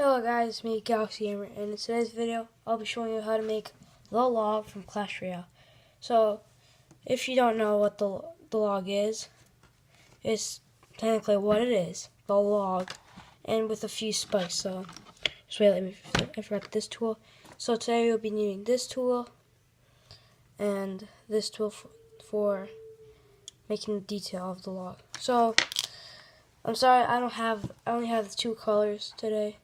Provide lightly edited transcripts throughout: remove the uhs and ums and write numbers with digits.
Hello guys, it's me, Galaxy Gamer, and in today's video, I'll be showing you how to make the log from Clash Royale. So, if you don't know what the log is, it's technically what it is, the log, and with a few spikes. So, just wait, I forgot this tool. So today we'll be needing this tool, and this tool for making the detail of the log. So, I'm sorry, I only have 2 colors today.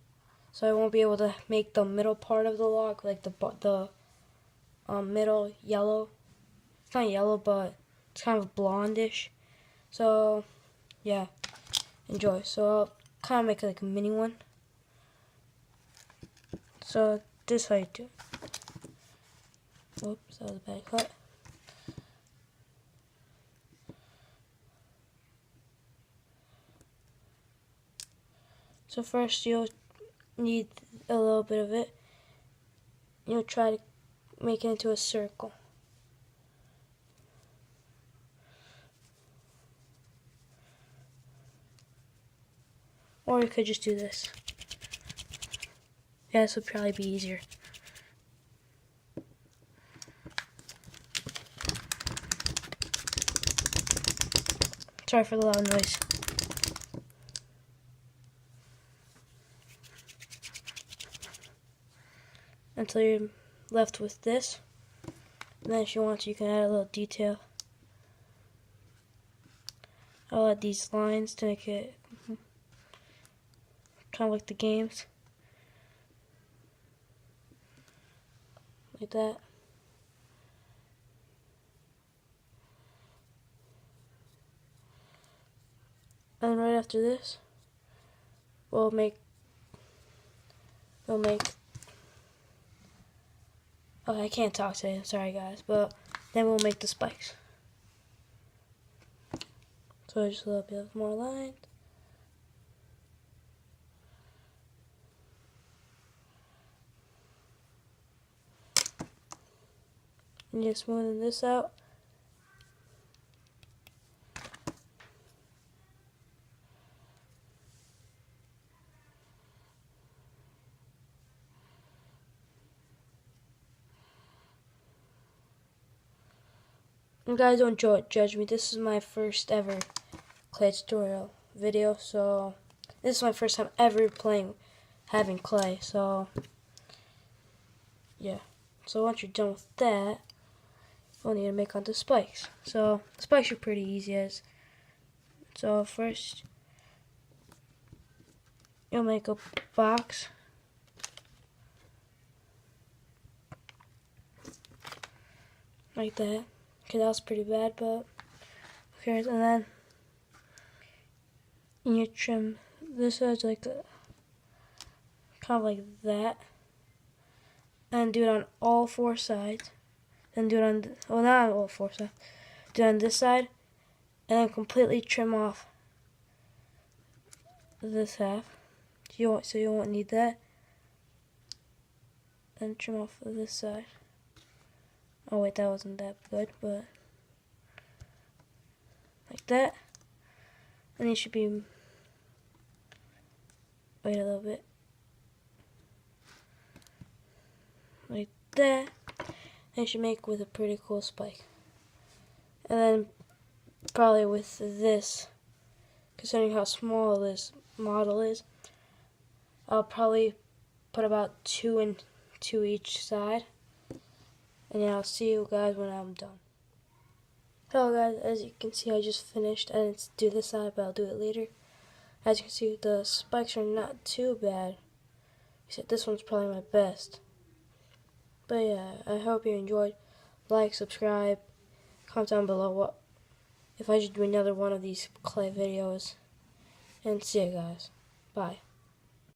So I won't be able to make the middle part of the log, like the middle yellow. It's not yellow, but it's kind of blondish. So yeah, enjoy. So I'll kind of make like a mini one. So this is how you do it. Oops, that was a bad cut. So first you'll need a little bit of it. You'll try to make it into a circle. Or you could just do this. Yeah, this would probably be easier. Sorry for the loud noise. Until you're left with this. And then if you want to, you can add a little detail. I'll add these lines to make it kind of like the games. Like that. And right after this, we'll make oh, I can't talk today, sorry guys, but then we'll make the spikes. So just a little bit more lines. And just smoothing this out. And guys, don't judge me. This is my first ever clay tutorial video, so this is my first time ever having clay. So yeah. So once you're done with that, we'll need to make onto spikes. So the spikes are pretty easy. So first, you'll make a box. Like that. Okay, that was pretty bad, but okay, and then you trim this side like kind of like that, and do it on all 4 sides. Then do it on, well, not on all 4 sides. Do it on this side, and then completely trim off this half. So you won't need that. And trim off this side. Oh wait, that wasn't that good, but like that. And it should be, wait a little bit, like that. And it should make with a pretty cool spike. And then probably with this, considering how small this model is, I'll probably put about 2 and 2 each side. And then I'll see you guys when I'm done. Hello guys, as you can see I just finished. I didn't do this side, but I'll do it later. As you can see, the spikes are not too bad. Except this one's probably my best. But yeah, I hope you enjoyed. Like, subscribe, comment down below if I should do another one of these clay videos. And see you guys. Bye.